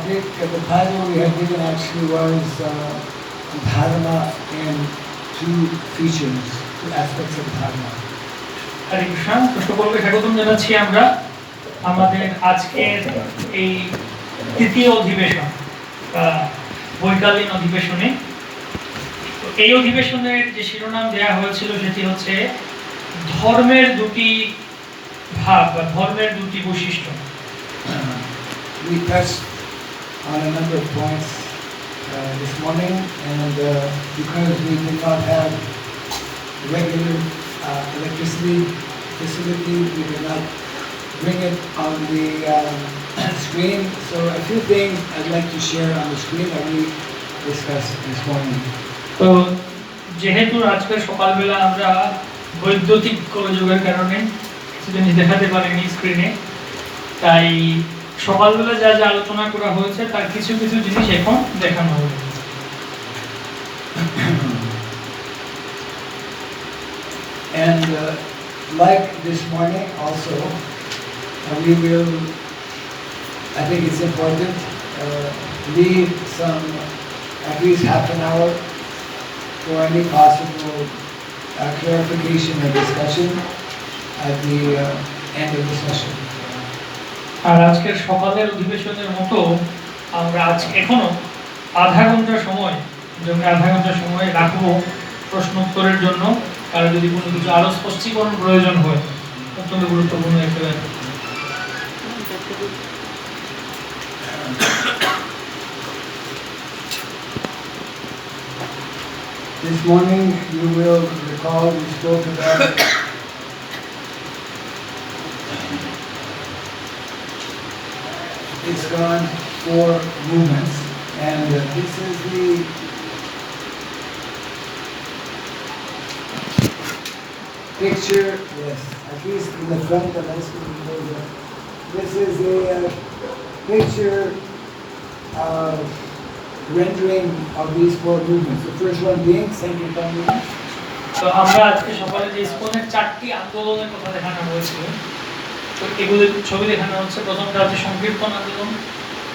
topic. The title we had given actually was Dharma in two features, two aspects of Dharma. হরে কৃষ্ণ, সকলকে স্বাগতম জানাচ্ছি আমরা আমাদের আজকের এই তৃতীয় অধিবেশন বৈকালীন অধিবেশনে। এই অধিবেশনের যে শিরোনাম দেওয়া হয়েছিল সেটি হচ্ছে ধর্মের দুটি ভাব বা ধর্মের দুটি বৈশিষ্ট্য। We touched on a number of points this morning, and because we did not have regular electricity facility, we did not bring it on the screen. So a few things I'd like to share on the screen that we discussed this morning. তো যেহেতু আজকে সকালবেলা আমরা বৈদ্যুতিক গোলযোগের কারণে কিছু জিনিস দেখাতে পারিনি স্ক্রিনে, তাই সকালবেলা যা যা আলোচনা করা হয়েছে তার কিছু কিছু জিনিস এখন দেখানো হবে। And like this morning also, we will, I think it's important, leave some, at least half an hour for any possible clarification or discussion at the end of the session. আর আজকের সকালের অধিবেশনের মতো আমরা আজ এখনো আধা ঘন্টা সময় রাখবো প্রশ্ন উত্তরের জন্য, আর যদি কোনো কিছু আরো স্পষ্টীকরণ প্রয়োজন হয় অত্যন্ত গুরুত্বপূর্ণ একটা ব্যাপার। This morning you will recall we spoke about it's gone 4 movements, and this is the picture, yes, at least in the front of us. This is a picture rendering of these 4 movements. The first one being Sankirtan movement. তো আমরা আজকে সকালে যে ইসকনের 4টি আন্দোলনের কথা দেখানো হয়েছিল, তো এগুলোর ছবি দেখানো হচ্ছে। প্রথমটা হচ্ছে সংকীর্তন আন্দোলন,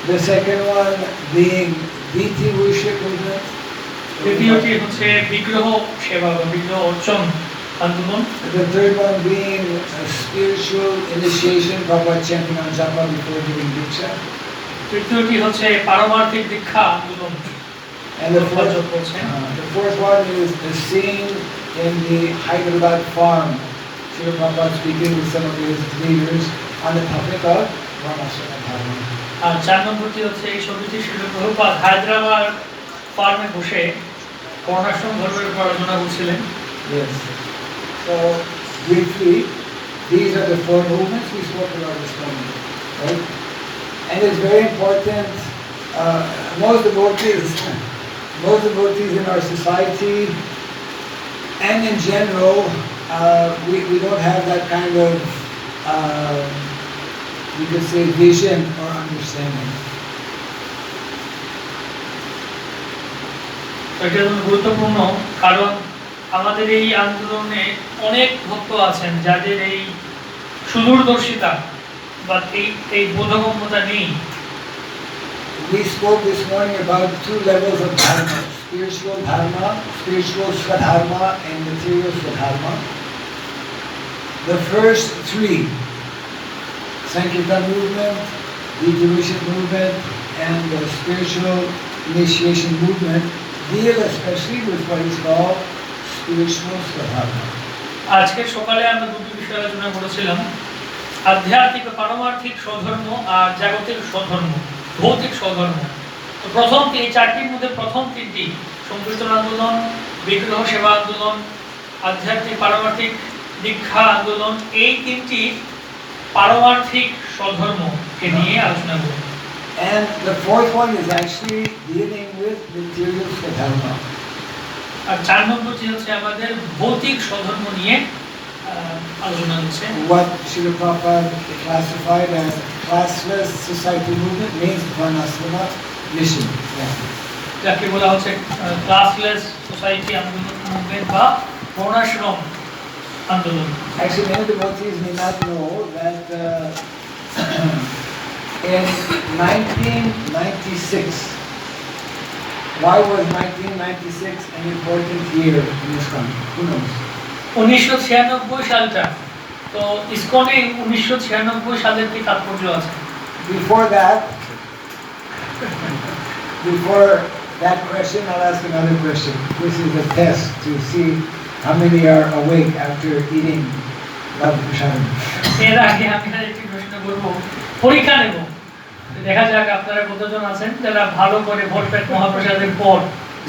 The second one being Deity worship movement. দ্বিতীয়টি হচ্ছে বিগ্রহ সেবা বা বিগ্রহ অর্চন আন্দোলন, The third one being a spiritual initiation, Prabhupada chanting on Japa before giving Diksha. তৃতীয়টি হচ্ছে পারমার্থিক দীক্ষা আন্দোলন। And the fourth one is the scene in the Hyderabad farm. Srila Prabhupada speaking with some of his leaders on the topic of Varnashrama Dharma. আর 4 নম্বরটি হচ্ছে এই ছবিটি শ্রীল প্রভুপাদ হায়দ্রাবাদ ফার্মে বসে বর্ণাশ্রম ধর্মের উপর আলোচনা করছিলেন। Yes. So briefly, these are the 4 movements we spoke about this morning, right? And it's very important. Most devotees in our society and in general, we don't have that kind of, you could say, vision or understanding. এটা গুরুত্বপূর্ণ, কারণ আমাদের এই আন্দোলনে অনেক ভক্ত আছেন যাদের এই সুদূরদর্শিতা বা এই বোধগম্যতা নেই। We spoke this morning about 2 levels of dharma: spiritual dharma, spiritual swadharma, and material swadharma. The first 3, Sankirtan movement, the Devotion movement, and the spiritual initiation movement, deal especially with what is called spiritual swadharma. আজকে সকালে আমরা দুটি বিষয় আলোচনা করেছিলাম, আধ্যাত্মিক পারমার্থিক স্বধর্ম আর জাগতিক স্বধর্ম, ভৌতিক স্বধর্ম। তো প্রথম 4টির মধ্যে প্রথম 3টি সংকীর্তন আন্দোলন, বিগ্রহ সেবা আন্দোলন, আধ্যাত্মিক পারমার্থিক দীক্ষা আন্দোলন, এই 3টি পারমার্থিক স্বধর্মকে নিয়ে আলোচনা করব। And the fourth one is actually dealing with material swadharma. আর 4 নম্বরটি হচ্ছে আমাদের ভৌতিক স্বধর্ম নিয়ে আলোচনা হচ্ছে। What Srila Prabhupada classified as classless society movement means Varnashrama mission. যাকে বলা হচ্ছে ক্লাসলেস সোসাইটি আন্দোলন মুভমেন্ট বা বর্ণাশ্রম আন্দোলন। Actually, many devotees may not know that in 1996. Why was 1996 an important year in ISKCON? Who knows? 1996 সালটা তো ইসকনে 1996 সালের কি তাৎপর্য আছে? Before that question, I'll ask another question. This is a test to see how many are awake after eating Love Prashadam. এর আগে আমি আরেকটি প্রশ্ন করব, পরীক্ষা নেব, দেখা যাক আপনারা কতজন আছেন যারা ভালো করে ভোরপেট মহাপ্রসাদের পর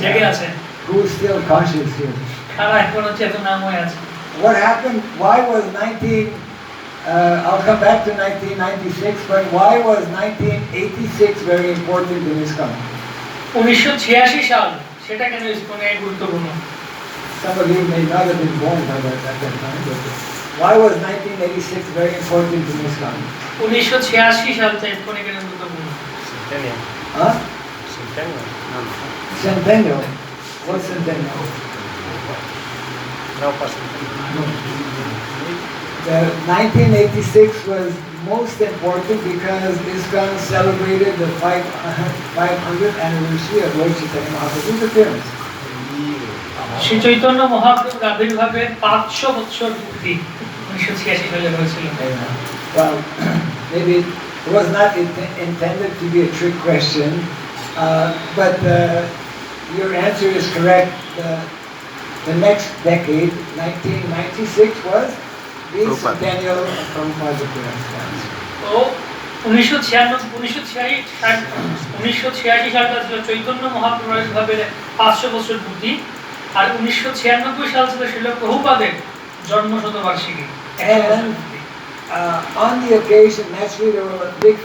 জেগে আছেন। Who is still conscious here? কারা এখনো চেতনাময় আছে? What happened? Why was I'll come back to 1996, but why was 1986 very important in ISKCON? 1986 সাল সেটা কেন ইসকনে গুরুত্বপূর্ণ? Some of you may not have been born by that time, but why was 1986 very important in ISKCON? 1986 সালটা ইসকনে কেন গুরুত্বপূর্ণ? Centennial. Huh? Centennial. No. Centennial. What centennial? No, Centennial. The 1986 was most important because ISKCON celebrated the 500th anniversary of Lord Chaitanya Mahaprabhu's appearance. Shri Chaitanya মহাপ্রভুর আবির্ভাবের 500 বছর পূর্তি 1986 সালে হয়েছিল। Well, maybe it was not intended to be a trick question, but your answer is correct. The next decade, 1996, was the centennial of Prabhupada's appearance. তো 1986 সালটা ছিল চৈতন্য মহাপ্রভুর আবির্ভাবের 500 বছর পূর্তি, আর 1996 সাল ছিল শিল প্রভুপাদের জন্ম শতবার্ষিকী। And on the occasion, naturally, there were big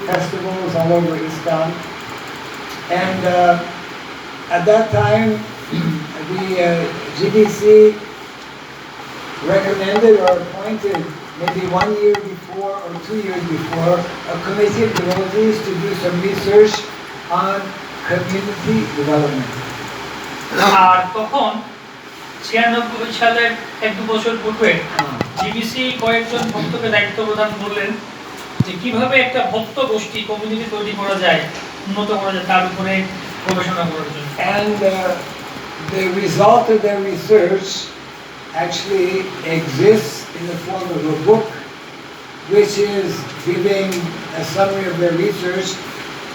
festivals all over ISKCON. And at that time, the GBC recommended or appointed, maybe 1 year before or 2 years before, a committee of devotees to do some research on community development. আর তখন 96 সালের 1-2 বছর পূর্বে GBC কয়েকজন ভক্তকে দায়িত্ব প্রদান করলেন যে কিভাবে একটা ভক্ত গোষ্ঠী কমিউনিটি তৈরি করা যায়, উন্নত করা যায়, তার উপরে গবেষণা করার জন্য। And the result of their research actually exists in the form of a book which is giving a summary of their research.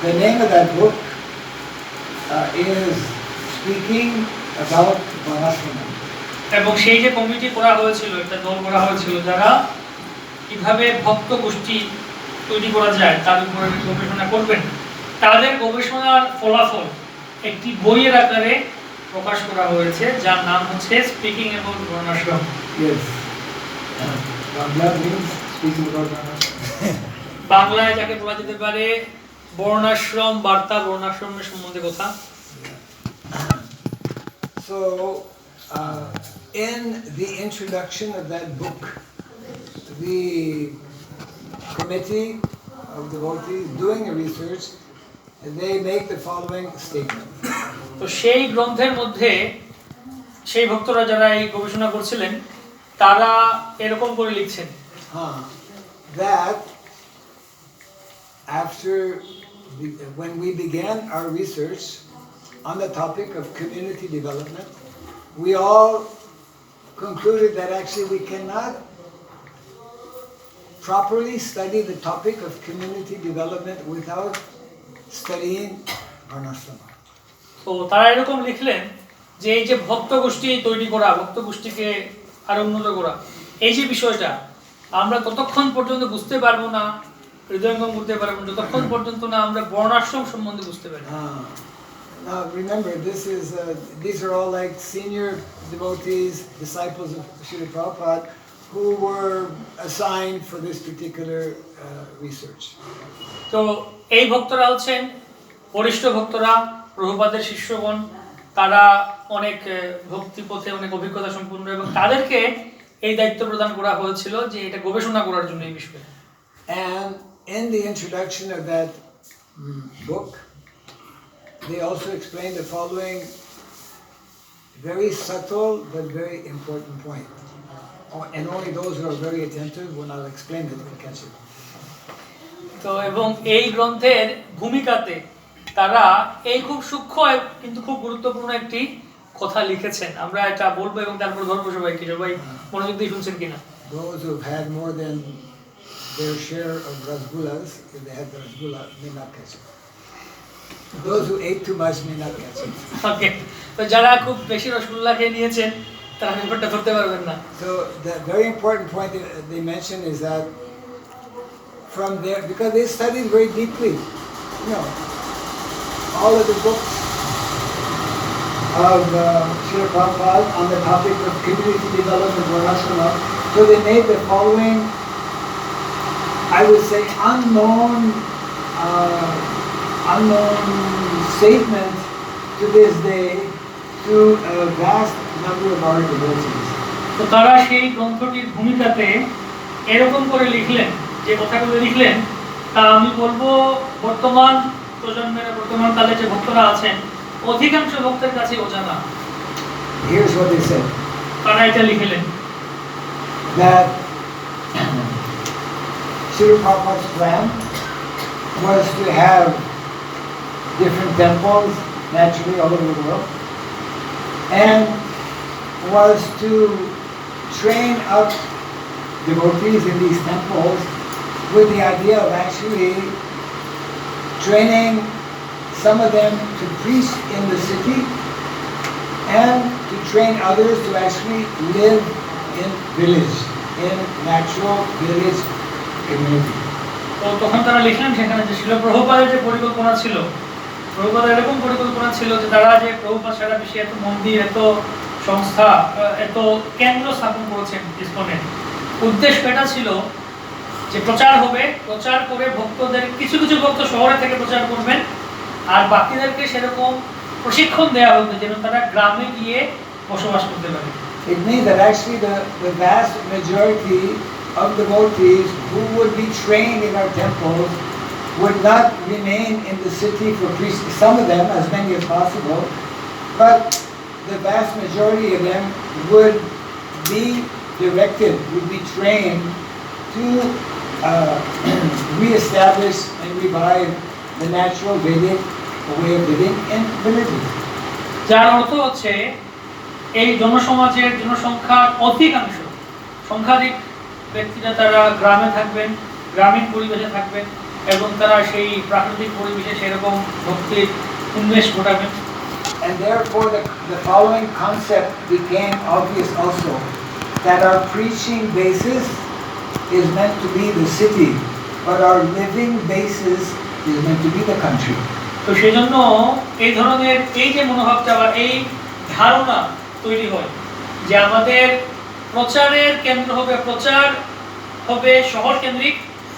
The name of that book is Speaking About Varnashrama. এবং সেই যে committee করা হয়েছিল, একটা দল করা হয়েছিল যারা কিভাবে ভক্ত গোষ্ঠী তৈরি করা যায় তার উপরে গবেষণা করবেন, তাদের গবেষণার ফলাফল একটি বইয়ের আকারে প্রকাশ করা হয়েছে যার নাম হচ্ছে স্পিকিং অ্যাবাউট বর্ণাশ্রম। Yes. Bangla means Speaking About Varnashrama. বাংলায় যাকে বলা যেতে পারে বর্ণাশ্রম বার্তা, বর্ণাশ্রমের সম্বন্ধে কথা। So, in the introduction of that book, the committee of devotees doing the research, they make the following statement. তো সেই গ্রন্থের মধ্যে সেই ভক্তরা যারা এই গবেষণা করছিলেন তারা এরকম করে লিখছেন That when we began our research on the topic of community development, we all concluded that actually we cannot properly study the topic of community development without studying Varnashrama. তো তারা এরকম লিখলেন যে এই যে ভক্ত গোষ্ঠী তৈরি করা, ভক্ত গোষ্ঠীকে আরো উন্নত করা, এই যে বিষয়টা আমরা ততক্ষণ পর্যন্ত বুঝতে পারবো না, হৃদয়ঙ্গম করতে পারবো না যতক্ষণ পর্যন্ত না আমরা বর্ণাশ্রম সম্বন্ধে বুঝতে পারি। Now remember, these are all like senior devotees, disciples of Srila Prabhupada, who were assigned for this particular research. তো এই ভক্তরা হচ্ছেন বরিষ্ঠ ভক্তরা, প্রভুপাদের শিষ্যগণ, তারা অনেক ভক্তি পথে অনেক অভিজ্ঞতা সম্পন্ন এবং তাদেরকে এই দায়িত্ব প্রদান করা হয়েছিল যে এটা গবেষণা করার জন্য এই বিষয়ে। And in the introduction of that book, they also explain the following very subtle but very important point. And only those who are very attentive, when I'll explain it, will catch it. তো এবং এই গ্রন্থের ভূমিকাতে তারা এই খুব সূক্ষ্ম কিন্তু খুব গুরুত্বপূর্ণ একটি কথা লিখেছেন। আমরা এটা বলবো এবং তারপর ধরবো সবাইকে। সবাই মনোযোগ দিয়ে শুনছেন কিনা? Those who've had more than their share of rasgullas, if they had the rasgulla, may not catch it. Those who ate too much may not catch it. ওকে, তো যারা খুব বেশি রসগোল্লা খেয়ে নিয়েছেন তারা ব্যাপারটা ধরতে পারবেন না। So the very important point that they mention is that from there, because they studied very deeply, all of the books of Srila Prabhupada on the topic of community development Varnashrama, so they made the following, I would say, unknown statement to this day to a vast number of our devotees. তো তারা সেই গ্রন্থটির ভূমিকাতে এরকম করে লিখলেন, যে কথাগুলো লিখলেন তা আমি বলবো বর্তমান প্রজন্মের বর্তমান কালে যে ভক্তরা আছেন অধিকাংশ ভক্তের কাছে অজানা। Here's what they said. তারা এটা লিখলেন That Srila Prabhupada's plan was to have different temples naturally all over the world, and was to train up devotees in these temples with the idea of actually training some of them to preach in the city and to train others to actually live in village, in natural village community. তো তখন তারা লিখলেন সেখানে যে শিল প্রভুপাদের যে পরিকল্পনা ছিল, প্রভুপাদের এরকম পরিকল্পনা ছিল যে তারা যে প্রভুপাদ সারা বিশ্বে এত মন্দির, এত সংস্থা, এত কেন্দ্র স্থাপন করেছেন ইসকনের, উদ্দেশ্য এটা ছিল যে প্রচার হবে, প্রচার করে ভক্তদের কিছু কিছু ভক্ত শহরে থেকে প্রচার করবেন আর বাকিদেরকে সেরকম প্রশিক্ষণ দেওয়া হবে যেন তারা গ্রামে গিয়ে বসবাস করতে পারে। It means that actually the vast majority of devotees who would be trained in our temples would not remain in the city for preaching. Some of them, as many as possible, but the vast majority of them would be directed, would be trained to re-establish and revive the natural Vedic way of living in villages. যার অর্থ হচ্ছে এই জনসমাজের জনসংখ্যার অধিকাংশ সংখ্যাধিক ব্যক্তিরা তারা গ্রামে থাকবেন, গ্রামীণ পরিবেশে থাকবেন এবং তারা সেই প্রাকৃতিক পরিবেশে সেরকম ভক্তির উন্মেষ ঘটাবেন। And therefore the following concept became obvious also, that our preaching basis is meant to be the city, but our living basis is meant to be the country. তো সেজন্য এই ধরনের এই যে মনোভাবটা বা এই ধারণা তৈরি হয় যে আমাদের প্রচারের কেন্দ্র হবে, প্রচার হবে শহর কেন্দ্রিক,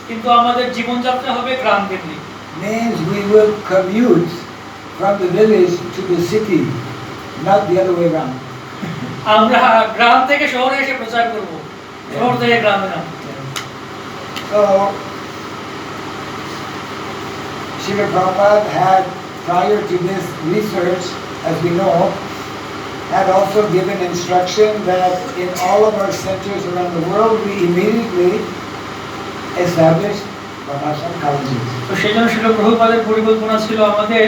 কিন্তু আমাদের জীবনযাত্রা হবে গ্রাম কেন্দ্রিক। Means we will commute from the village to the city, not the other way around. আমরা গ্রাম থেকে শহরে এসে প্রচার করব, শহর থেকে গ্রামে না। So Srila Prabhupada had, prior to this research, as we know, had also given instruction that in all of our centers around the world, we immediately established Varnashram colleges. তো সেজন্য শিল প্রভুপাদের পরিকল্পনা ছিল আমাদের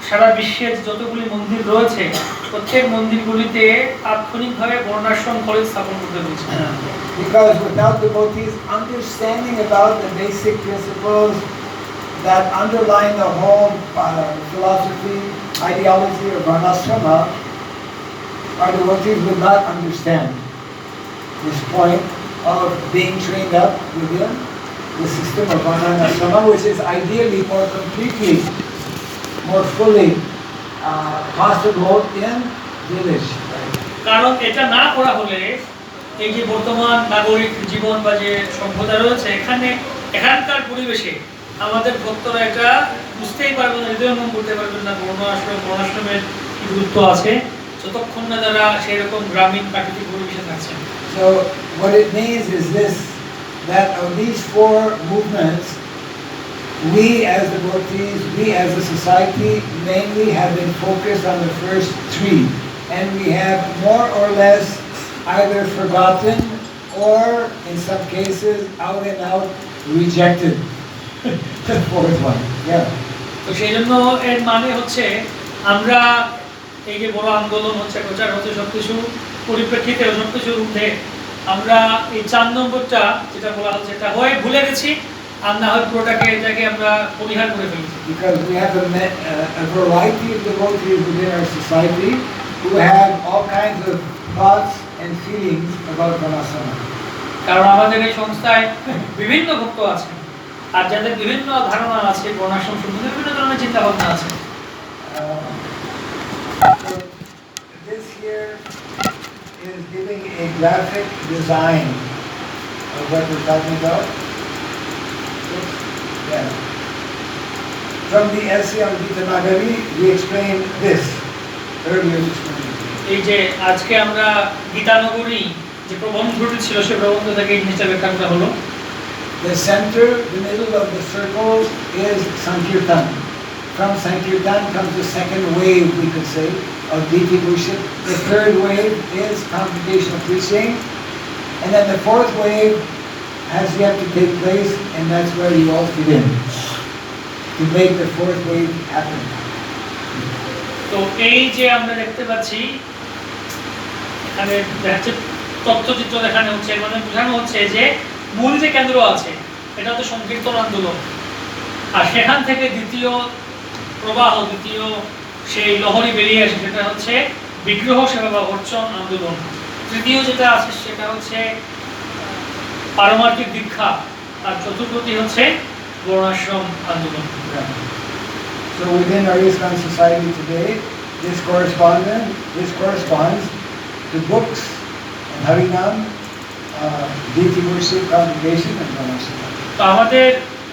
সারা বিশ্বের যতগুলি মন্দির রয়েছে প্রত্যেক মন্দিরগুলিতে তাৎক্ষণিকভাবে বর্ণাশ্রম কলেজ স্থাপন করতে বলছে। Because without devotees understanding about the basic principles that underline the whole philosophy, ideology of Varnashrama, our devotees would not understand this point of being trained up within the system of Varnashrama, which is ideally more completely, more fully possible in village. কারণ এটা না করা হলে এই যে বর্তমান নাগরিক জীবন বা যে সভ্যতা রয়েছে এখানকার পরিবেশে আমাদের ভক্তরা এটা বুঝতেই পারবেন না, হৃদয়ঙ্গম করতে পারবেন না বর্ণাশ্রমের কি গুরুত্ব আছে যতক্ষণ না তারা সেই রকম গ্রামীণ প্রাকৃতিক পরিবেশে থাকছেন। So what it means is this, that of these four movements, we as devotees, we as a society mainly have been focused on the first three, and we have more or less either forgotten or in some cases out and out rejected the fourth one. Yeah. তো সেই জন্য এর মানে হচ্ছে আমরা এই যে বড় আন্দোলন হচ্ছে, প্রচার হচ্ছে, সবকিছু পরিপ্রেক্ষিতে সবকিছুর ঊর্ধ্বে আমরা এই 4 নম্বরটা যেটা বলা হচ্ছে এটা হয় ভুলে গেছি, আর না হয় পুরোটাকে এটাকে আমরা পরিহার করে ফেলেছি। Because we have a variety of devotees within our society who have all kinds of thoughts and feelings about Varnashrama. কারণ আমাদের এই সংস্থায় বিভিন্ন ভক্ত আছে, আর যাদের বিভিন্ন ধারণা আছে বর্ণাশ্রম সম্বন্ধে, বিভিন্ন ধরনের চিন্তা ভাবনা আছে। So this here is giving a graphic design of what we're talking about. Yeah. From the essay on Gita Nagari, we explained this earlier this morning. এই যে আজকে আমরা গীতানগরী যে প্রবন্ধটি ছিল সেই প্রবন্ধ থেকে এই জিনিসটা ব্যাখ্যা করা হলো। The center, the middle of the circle is Sankirtan. From Sankirtan comes the second wave, we could say, of deity worship. The third wave is congregational preaching. And then the fourth wave has yet to take place, and that's where you all fit in, to make the fourth wave happen. তো এই যে আমরা দেখতে পাচ্ছি এখানে দেখাচ্ছে তথ্যচিত্র দেখানো হচ্ছে, মানে বোঝানো হচ্ছে যে মূল যে কেন্দ্র আছে এটা হচ্ছে সংকীর্তন আন্দোলন, আর সেখান থেকে দ্বিতীয় প্রবাহ, দ্বিতীয় সেই লহরী বেরিয়ে আসে সেটা হচ্ছে বিগ্রহ সেবা বা অর্চন আন্দোলন। তৃতীয় যেটা আছে সেটা হচ্ছে পারমার্থিক দীক্ষা, আর চতুর্থটি হচ্ছে বর্ণাশ্রম আন্দোলন। So within our ISKCON society today, this corresponds to books and Harinam, deity worship, congregation, and Varnashrama. তো আমাদের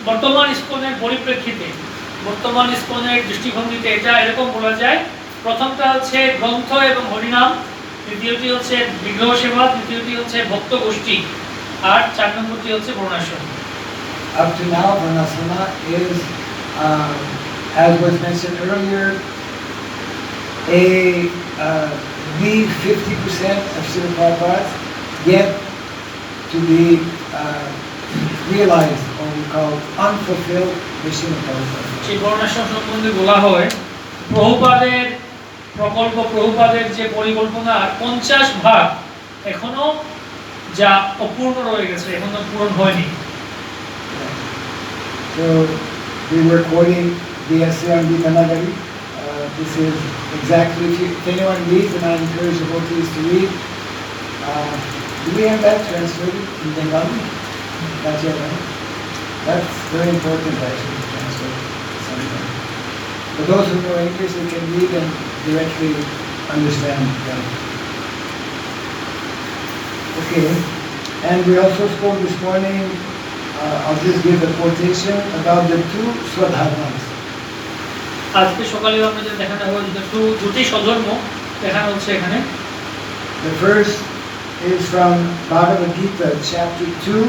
বর্তমান ইসকনের পরিপ্রেক্ষিতে, বর্তমান ইসকনের দৃষ্টিভঙ্গিতে এটা এরকম বলা যায়, প্রথমটা হচ্ছে গ্রন্থ এবং হরিনাম, দ্বিতীয়টি হচ্ছে বিগ্রহ সেবা, তৃতীয়টি হচ্ছে ভক্ত গোষ্ঠী, আর 4 নম্বরটি হচ্ছে বর্ণাশ্রম। Up to now, Varnashrama is, as was mentioned earlier, the 50% of Srila Prabhupada yet to be realized, or we call unfulfilled mission of Prabhupada. সেই বর্ণাশ্রম সম্বন্ধে বলা হয় প্রভুপাদের প্রকল্প, প্রভুপাদের যে পরিকল্পনা 50% এখনো যা অপূর্ণ রয়ে গেছে, এখনো পূরণ হয়নি। So we were quoting the essay on Gita Nagari. This is exactly, if anyone reads, and I encourage devotees to read. Do we have that translated in Bengali? Not yet, right? That's very important actually to translate something. For those who know English, they can read and directly understand them. Okay, and we also spoke this morning, I'll just give a quotation about the 2 Swadharmas. আজকে সকালে আমরা যে দেখানো হয়েছে দুটি স্বধর্ম দেখানো হচ্ছে এখানে। The first is from Bhagavad Gita, chapter 2,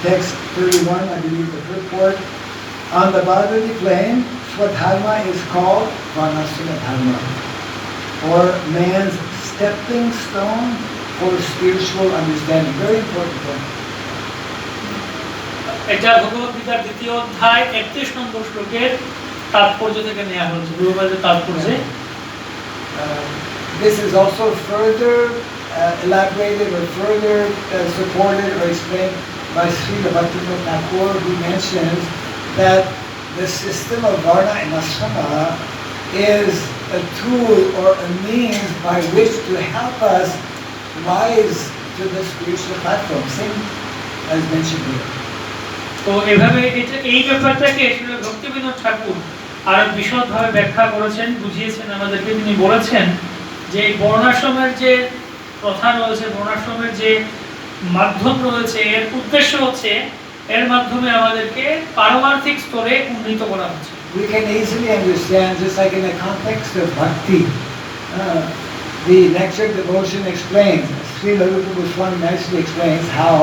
text 31, I believe the purport. On the Bhagavati plain, Swadharma is called Varnashrama Dharma, or man's stepping stone for spiritual understanding. Very important point. এটা ভগবদ গীতার 2য় অধ্যায় 31 নম্বর শ্লোকের তাৎপর্য থেকে নেওয়া হয়েছে, গুরুবাদের তাৎপর্যে। This is also further elaborated or further supported or explained by Srila Bhaktivinoda Thakur, who mentions that the system of Varna and Ashrama is a tool or a means by which to help us rise to the spiritual platform, same as mentioned here. তো এভাবে এটা এই ব্যাপারটাকে শ্রী ভক্তিবিনোদ ঠাকুর আরো বিশদভাবে ব্যাখ্যা করেছেন, বুঝিয়েছেন আমাদেরকে। তিনি বলেছেন যে বর্ণাশ্রমের যে প্রথা রয়েছে, বর্ণাশ্রমের যে মাধ্যম রয়েছে, এর উদ্দেশ্য হচ্ছে এর মাধ্যমে আমাদেরকে পারমার্থিক স্তরে উন্নীত করা হচ্ছে। We can easily understand, just like in the context of bhakti, the lecture devotion explains, Srila Rupa Goswami nicely explains how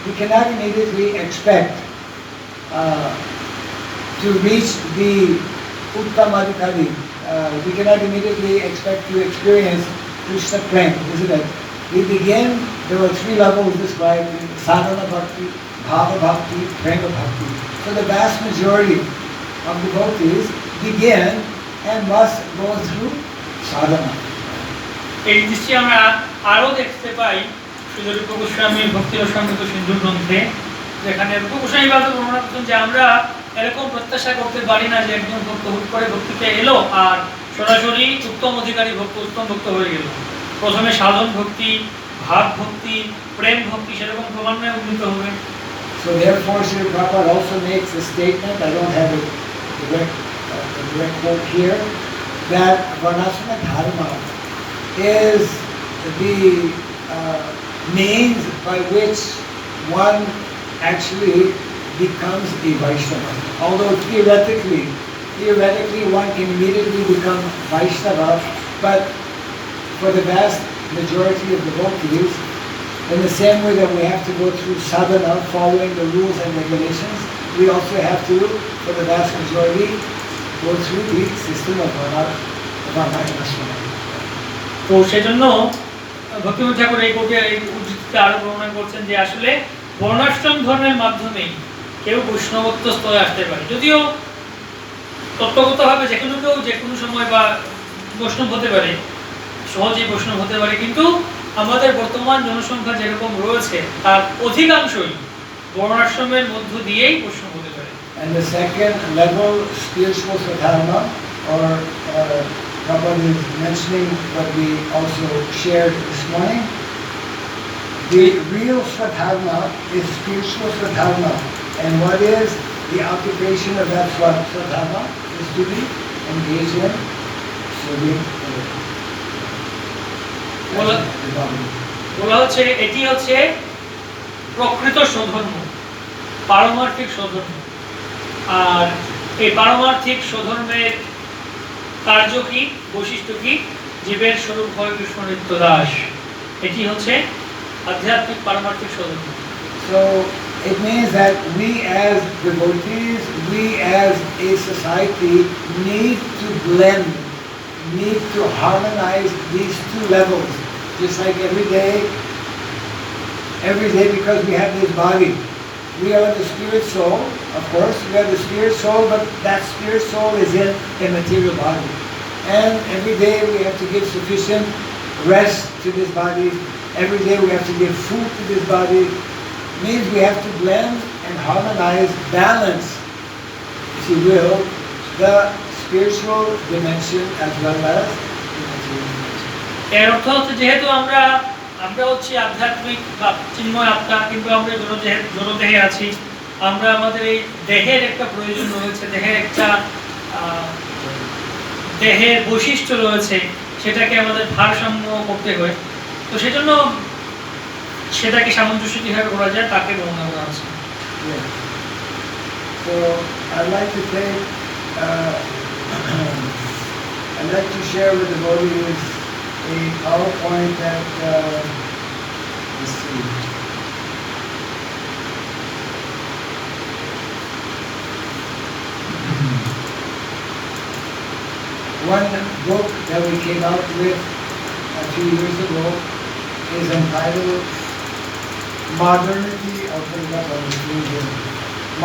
we cannot immediately expect to reach the Uttamadikari. We cannot immediately expect to experience Krishna Prem, isn't it? We begin, there are 3 levels described in sadhana bhakti, Bhava Bhakti, Prema Bhakti. So the vast majority of devotees begin and must go through sadhana. এই দৃষ্টি আমরা আরো দেখতে পাই শ্রীল রূপ গোস্বামী ভক্তি রসামৃত সিন্ধু গ্রন্থে, যেখানে রূপ গোস্বামী বাদ বর্ণনা করছেন যে আমরা এরকম প্রত্যাশা করতে পারি না যে একজন ভক্ত হুট করে ভক্তিতে এলো আর সরাসরি উত্তম অধিকারী ভক্ত উত্তম ভক্ত হয়ে গেল। প্রথমে সাধন ভক্তি, ভাব ভক্তি, প্রেম ভক্তি সেরকম ক্রমান্বয়ে উন্নীত হবে। So therefore, Srila Prabhupada also makes a statement, I don't have a direct quote here, that Varnashrama Dharma is the means by which one actually becomes a Vaishnava. Although theoretically one can immediately become Vaishnava, but for the vast majority of devotees, in the same way that we have to go through sadhana, following the rules and regulations, we also have to, for the vast majority, go through the system of Varnashrama. তো সেজন্য ভক্তিমূর্তি ঠাকুর এই কোটে এই উদ্ধৃতিতে আরো বর্ণনা করছেন যে আসলে বর্ণাশ্রম ধর্মের মাধ্যমেই কেউ বৈষ্ণবত্ব স্তরে আসতে পারে। যদিও তত্ত্বগতভাবে যে কোনো কেউ যে কোনো সময় বা বৈষ্ণব হতে পারে, সহজেই বৈষ্ণব হতে পারে, কিন্তু আমাদের বর্তমান জনসংখ্যা যেরকম রয়েছে তার অধিকাংশই বর্ণাশ্রমের মধ্য দিয়েই বৈষ্ণব হতে পারে। And the second level, spiritual Swadharma, or Prabhupada is mentioning what we also shared this morning. The real Swadharma is spiritual Swadharma. And what is the occupation of that Swadharma? Is to be engaged in serving the Lord. বলা হচ্ছে এটি হচ্ছে প্রকৃত স্বধর্ম, পারমার্থিক স্বধর্ম। আর এই পারমার্থিক স্বধর্মের কার্য কি, বৈশিষ্ট্য কি? জীবের স্বরূপ হয় কৃষ্ণ নিত্য দাস। এটি হচ্ছে আধ্যাত্মিক পারমার্থিক স্বধর্ম। So it means that we as devotees, we as a society need to blend, need to harmonize these two levels. Just like every day, because we have this body, we are the spirit soul, of course, we are the spirit soul, but that spirit soul is in a material body. And every day we have to give sufficient rest to this body. Every day we have to give food to this body. It means we have to blend and harmonize, balance, if you will, the spiritual dimension as well as the material dimension. এর অর্থ হচ্ছে যেহেতু আমরা হচ্ছে আধ্যাত্মিক বা চিন্ময় আত্মা, কিন্তু আমরা জড়দেহে আছি, আমরা আমাদের এই দেহের একটা প্রয়োজন রয়েছে, দেহের বৈশিষ্ট্য রয়েছে, সেটাকে আমাদের ভারসাম্য করতে হয়। তো সেজন্য সেটাকে সামঞ্জস্য কিভাবে করা যায় তাকে বর্ণনা করা আছে। So I'd like to share with the devotees a PowerPoint that let's see. One book that we came out with a few years ago is entitled Modernity. I'll put it up on the screen here.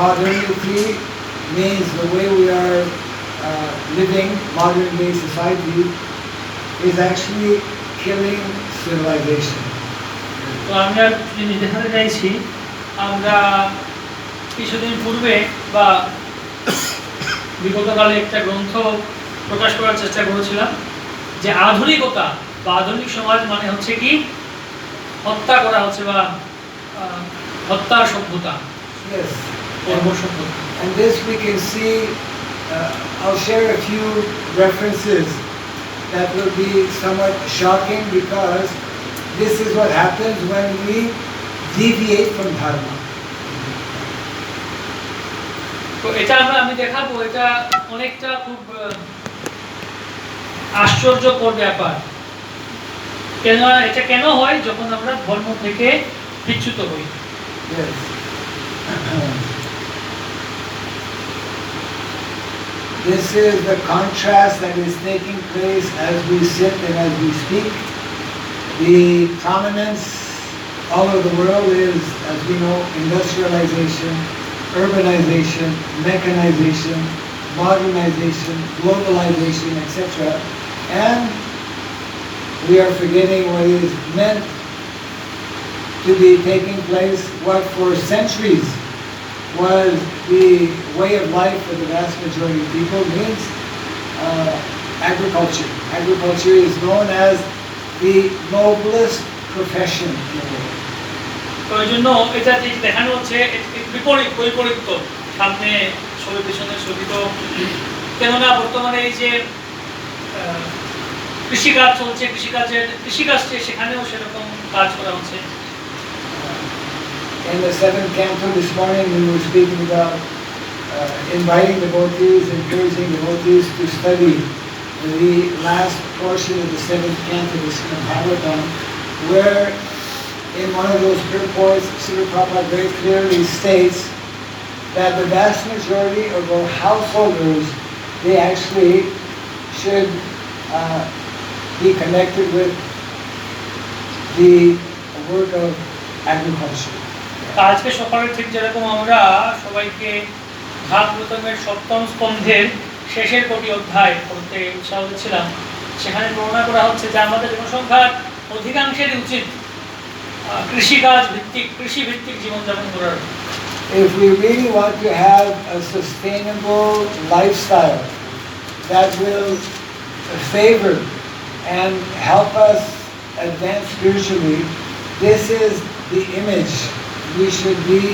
Modernity means the way we are living, modern day society, is actually killing civilization. তো আমরা জিনিস দেখাতে চাইছি, আমরা কিছুদিন পূর্বে বা বিগতকালে একটা গ্রন্থ প্রকাশ করার চেষ্টা করেছিলাম যে আধুনিকতা বা আধুনিক সমাজ মানে হচ্ছে কি হত্যা করা হচ্ছে বা হত্যার সভ্যতা। Yes. সভ্যতা। And this we can see, I'll share a few references that will be somewhat shocking because this is what happens when we deviate from dharma. তো এটা আমি দেখাবো, এটা অনেকটা খুব আশ্চর্যকর ব্যাপার। এটা কেন হয়? যখন আমরা ধর্ম থেকে বিচ্যুত হই। Yes. This is the contrast that is taking place as we sit and as we speak. The prominence all over the world is, as we know, industrialization, urbanization, mechanization, modernization, globalization, etc. And we are forgetting what is meant to be taking place, what for centuries was the way of life for the vast majority of people, means agriculture. Agriculture is known as the noblest profession in the world. তো এই জন্য এটা ঠিক দেখানো হচ্ছে বিপরীত বৈপরীত্য সামনে ছবি পিছনে ছবি। তো কেননা বর্তমানে এই যে কৃষিকাজ চলছে, কৃষিকাজে সেখানেও সেরকম কাজ করা হচ্ছে। In the seventh canto this morning, we were speaking about inviting devotees, encouraging devotees to study the last portion of the seventh canto of the Srimad Bhagavatam, where in one of those purports, Srila Prabhupada very clearly states that the vast majority of our householders, they actually should be connected with the work of agriculture. আজকে সকালে ঠিক যেরকম আমরা সবাইকে ভাগবতমের সপ্তম স্কন্ধের শেষের কটি অধ্যায় পড়তে উৎসাহ দিচ্ছিলাম, সেখানে বর্ণনা করা হচ্ছে যে আমাদের জনসংখ্যার অধিকাংশেরই উচিত কৃষিকাজ ভিত্তিক, কৃষি ভিত্তিক জীবনযাপন করার। If we really want to have a sustainable lifestyle that will favor and help us advance spiritually, this is the image we should be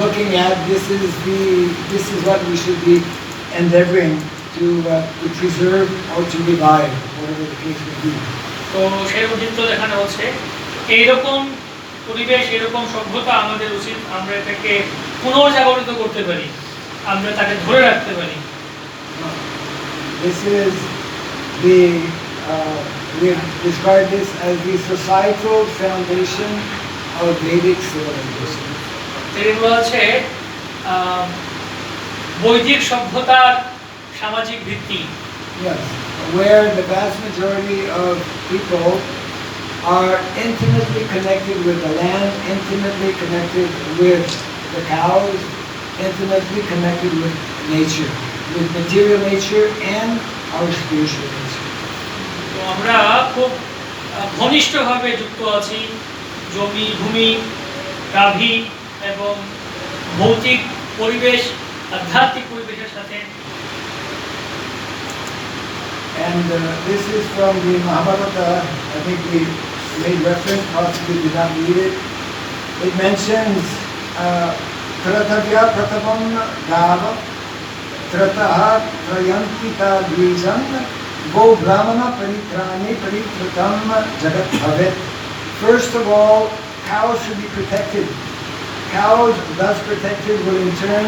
looking at. This is what we should be endeavoring to preserve or to revive, whatever the case may be. তো সেই ঐতিহ্য দেখানো হচ্ছে এইরকম পরিবেশ, এরকম সভ্যতা আমাদের উচিত আমরা এটাকে পুনর্জাগরিত করতে পারি, আমরা তাকে ধরে রাখতে পারি। This is the we describe this as the societal foundation of Vedic civilization. এগুলো হচ্ছে বৈদিক সভ্যতার সামাজিক ভিত্তি। Yes, where the vast majority of people are intimately connected with the land, intimately connected with the cows, intimately connected with nature, with material nature and our spiritual nature. তো আমরা খুব ঘনিষ্ঠভাবে যুক্ত আছি জমি, ভূমি, গাভী এবং ভৌতিক পরিবেশ, আধ্যাত্মিক পরিবেশের সাথে। And this is from the Mahabharata. I think we made reference, possibly did not read it. It mentions Tratavya Pratamam Gava Trataha Trayantita Dvijam Go Brahmana Paritrani Paritratam Jagat Bhavet. First of all, cows should be protected. Cows, thus protected, will in turn